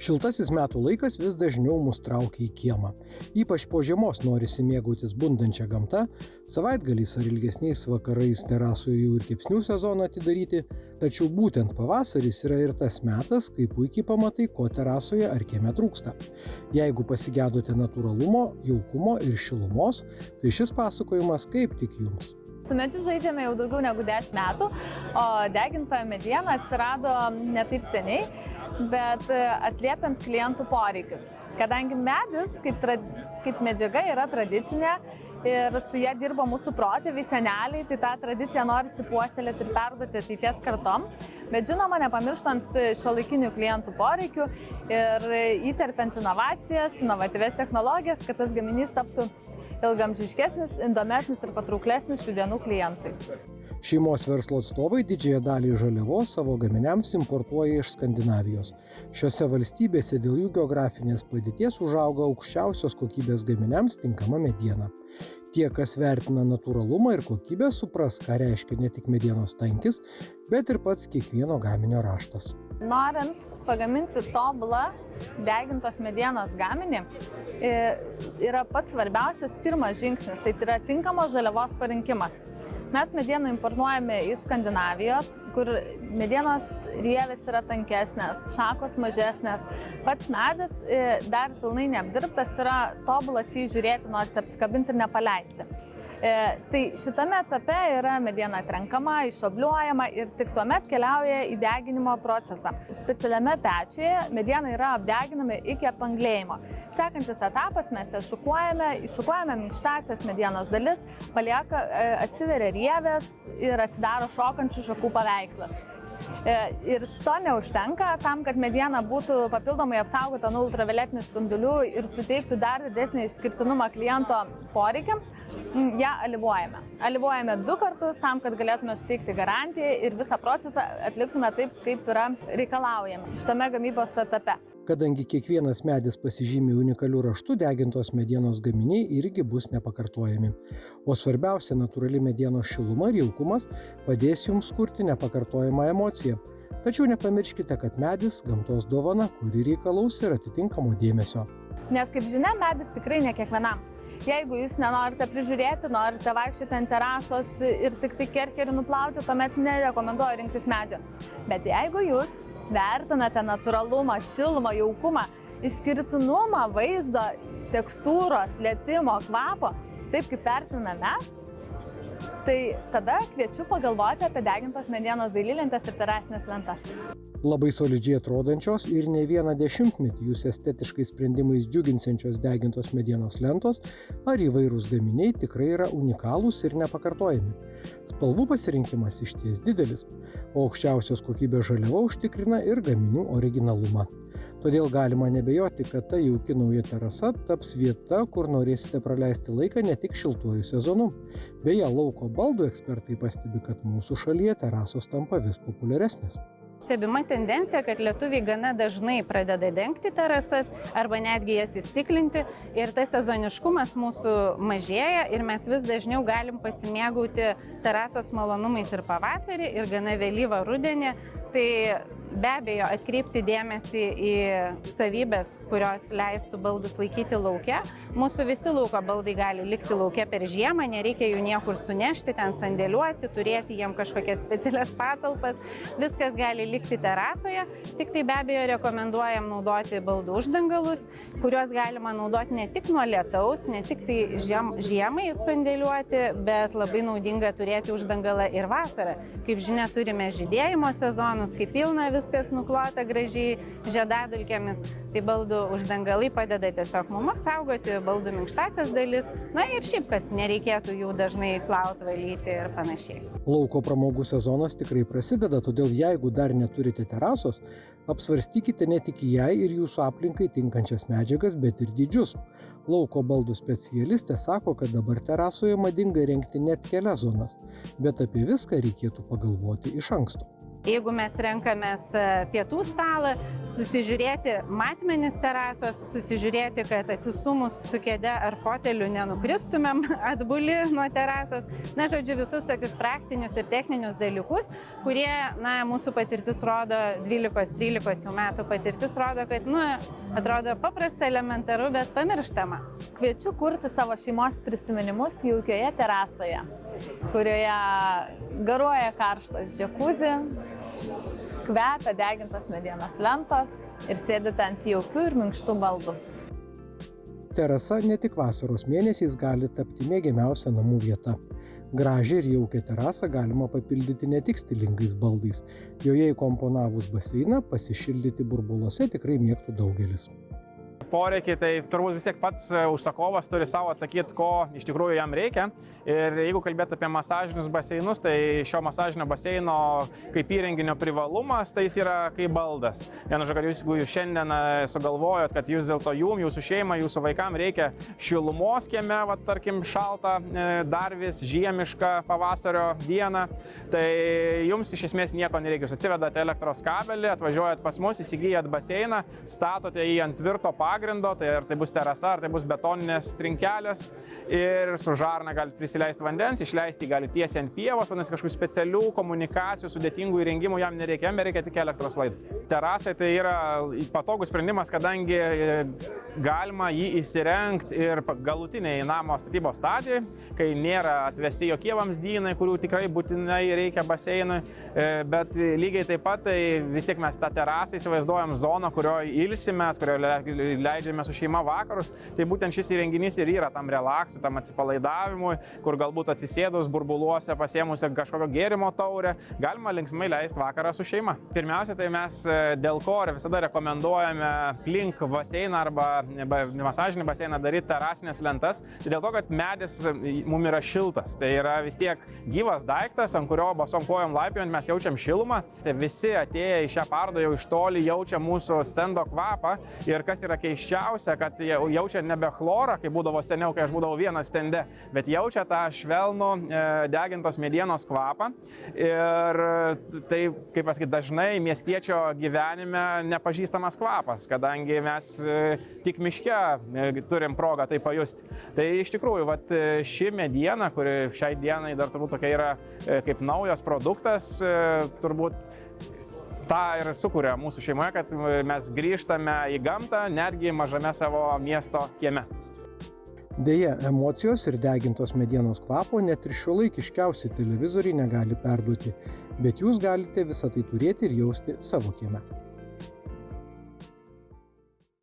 Šiltasis metų laikas vis dažniau mus traukia į kiemą. Ypač po žiemos norisi mėgautis bundančią gamtą, savaitgaliais ar ilgesniais vakarais terasoje jau ir kepsnių sezoną atidaryti, tačiau būtent pavasaris yra ir tas metas, kai puikiai pamatai, ko terasoje ar kieme trūksta. Jeigu pasigedote natūralumo, jaukumo ir šilumos, tai šis pasakojimas kaip tik jums. Su medžiu žaidžiame jau daugiau negu 10 metų, o deginta mediena atsirado ne taip seniai, bet atliepiant klientų poreikius. Kadangi medis kaip medžiaga yra tradicinė ir su ja dirba mūsų protėviai, seneliai, tai tą tradiciją norisi puoselėti ir perduoti ateities kartom. Bet žinoma, nepamirštant šiuolaikinių klientų poreikių ir įterpiant inovacijas, inovatyvias technologijas, kad tas gaminys taptų ilgamžiškesnis, įdomesnis ir patrauklesnis šių dienų klientui. Šeimos verslo atstovai didžiąją dalį žaliavos savo gaminiams importuoja iš Skandinavijos. Šiose valstybėse dėl jų geografinės padėties užauga aukščiausios kokybės gaminiams tinkama mediena. Tie, kas vertina natūralumą ir kokybę, supras, ką reiškia ne tik medienos tankis, bet ir pats kiekvieno gaminio raštas. Norint pagaminti tobulą degintos medienos gaminį, yra pats svarbiausias pirmas žingsnis, tai yra tinkamos žaliavos parinkimas. Mes medieną importuojame iš Skandinavijos, kur medienos rievės yra tankesnės, šakos mažesnės. Pats medis dar pilnai neapdirbtas, yra tobulas jį žiūrėti, nors apsikabinti ir nepaleisti. Tai šitame etape yra mediena atrenkama, išobliuojama ir tik tuomet keliauja į deginimo procesą. Specialiame pečiuje mediena yra apdeginama iki apanglėjimo. Sekantis etapas mes ją iššukuojame minkštąsias medienos dalis, atsiveria rievės ir atsidaro šokančių šakų paveikslas. Ir to neužtenka tam, kad mediena būtų papildomai apsaugota nuo ultravioletinių spindulių ir suteiktų dar didesnį išskirtinumą kliento poreikiams, ją alyvuojame. Alyvuojame 2 kartus tam, kad galėtume suteikti garantiją ir visą procesą atliktume taip, kaip yra reikalaujama šitame gamybos etape. Kadangi kiekvienas medis pasižymi unikaliu raštu, degintos medienos gaminiai irgi bus nepakartojami. O svarbiausia, natūrali medienos šiluma ir jaukumas padės jums kurti nepakartojamą emociją. Tačiau nepamirškite, kad medis gamtos dovana, kuri reikalaus ir atitinkamo dėmesio. Nes, kaip žinia, medis tikrai ne kiekvienam. Jeigu jūs nenorite prižiūrėti, norite vaikščioti ant terasos ir tik tai kerkerį nuplauti, tuomet nerekomenduoju rinktis medžio. Bet jeigu jūs vertinate natūralumą, šilumą, jaukumą, išskirtinumą, vaizdo, tekstūros, lietimo, kvapo, taip kaip vertiname mes, tai tada kviečiu pagalvoti apie degintos medienos dailylentes ir terasinės lentas. Labai solidžiai atrodančios ir ne vieną dešimtmetį jūs estetiškai sprendimais džiuginsiančios degintos medienos lentos ar įvairūs gaminiai tikrai yra unikalūs ir nepakartojami. Spalvų pasirinkimas išties didelis, o aukščiausios kokybės žaliava užtikrina ir gaminių originalumą. Todėl galima nebejoti, kad ta jauki nauja terasa taps vieta, kur norėsite praleisti laiką ne tik šiltuoju sezonu. Beje, lauko baldų ekspertai pastebi, kad mūsų šalyje terasos tampa vis populiaresnės. Stebima tendencija, kad lietuviai gana dažnai pradeda dengti terasas arba netgi jas įstiklinti ir tas sezoniškumas mūsų mažėja ir mes vis dažniau galim pasimėgauti terasos malonumais ir pavasarį ir gana vėlyvą rudenį. Tai be abejo atkreipti dėmesį į savybės, kurios leistų baldus laikyti lauke. Mūsų visi lauko baldai gali likti lauke per žiemą, nereikia jų niekur sunešti, ten sandėliuoti, turėti jiem kažkokias specialias patalpas. Viskas gali likti terasoje, tik tai be abejo rekomenduojam naudoti baldų uždangalus, kuriuos galima naudoti ne tik nuo lietaus, ne tik tai žiemai sandėliuoti, bet labai naudinga turėti uždangalą ir vasarą. Kaip žinia, turime žydėjimo sezonus, kai pilna viskas nuklota gražiai žiedadulkėmis, tai baldų uždangalai padeda tiesiog mums apsaugoti baldų minkštąsias dalis, na ir šiaip, kad nereikėtų jų dažnai plauti, valyti ir panašiai. Lauko pramogų sezonas tikrai prasideda, todėl jeigu dar neturite terasos, apsvarstykite ne tik jai ir jūsų aplinkai tinkančias medžiagas, bet ir dydžius. Lauko baldų specialistė sako, kad dabar terasoje madinga rengti net kelias zonas, bet apie viską reikėtų pagalvoti iš anksto. Jeigu mes renkamės pietų stalą, susižiūrėti matmenis terasos, susižiūrėti, kad atsistumus su kėde ar foteliu nenukristumėm atbuli nuo terasos. Na, žodžiu, visus tokius praktinius ir techninius dalykus, kurie, mūsų patirtis rodo, 12-13 jau metų patirtis rodo, kad, atrodo paprasta, elementaru, bet pamirštama. Kviečiu kurti savo šeimos prisiminimus jaukioje terasoje, kurioje garuoja karštas džakuzi, kvepia degintos medienos lentos ir sėdite ant jaukių ir minkštų baldų. Terasa ne tik vasaros mėnesiais gali tapti mėgiamiausia namų vieta. Gražią ir jaukią terasą galima papildyti ne tik stilingais baldais. Joje įkomponavus baseiną pasišildyti burbuluose tikrai mėgtų daugelis. Poreikiai, tai turbūt vis tiek pats užsakovas turi savo atsakyti, ko iš tikrųjų jam reikia. Ir jeigu kalbėti apie masažinius baseinus, tai šio masažinio baseino kaip įrenginio privalumas, tai jis yra kaip baldas. Vienu žodžiu, jeigu jūs šiandien sugalvojot, kad jūs dėl to jūsų šeimai, jūsų vaikams reikia šilumos kieme, tarkim šaltą, dar vis žiemišką pavasario dieną, tai jums iš esmės nieko nereikia. Jūs atsivedate elektros kabelį, atvažiuojat pas mus, įsigyjat baseiną, statote jį ant tvirto pagrindo, tai ar tai bus terasa, ar tai bus betoninės trinkelės ir su žarna galite prisileisti vandens, išleisti gali tiesiai ant pievos, vadinasi kažkokių specialių komunikacijų, sudėtingų įrengimų jam nereikia, reikia tik elektros laidų. Terasai tai yra patogus sprendimas, kadangi galima jį įsirengti ir galutiniai namo statybos stadijai, kai nėra atvesti jokie vamzdynai, kurių tikrai būtinai reikia baseinui, bet lygiai taip pat tai vis tiek mes tą terasą įsivaizduojam zoną, kurioje ilsimės, kurioje leidžiame su šeima vakarus, tai būtent šis įrenginys ir yra tam relaksui, tam atsipalaidavimui, kur galbūt atsisėdus burbuluose, pasėmus kažkokio gėrimo taurę, galima linksmai leisti vakarą su šeima. Pirmiausia, tai mes dėl ko visada rekomenduojame aplink baseiną arba masažinį baseiną daryti terasinės lentas, tai dėl to, kad medis mums yra šiltas, tai yra vis tiek gyvas daiktas, ant kurio basom kojom laipiojant mes jaučiam šilumą, tai visi atėję į šią parodą jau iš toli jaučia mūsų stendo kvapą ir kas yra keiščiausia, kad jaučia nebe chlorą, kaip būdavo seniau, kai aš būdavau vienas stende, bet jaučia tą švelnų degintos medienos kvapą. Ir tai, kaip pasakyti, dažnai miestiečio gyvenime nepažįstamas kvapas, kadangi mes tik miške turim progą tai pajusti. Tai iš tikrųjų, ši mediena, kuri šiai dienai dar turbūt tokia yra kaip naujas produktas, turbūt tą ir sukuria mūsų šeimoje, kad mes grįžtame į gamtą, netgi mažame savo miesto kieme. Deja, emocijos ir degintos medienos kvapo net ir šiuolaikiškiausi televizoriai negali perduoti, bet jūs galite visą tai turėti ir jausti savo kieme.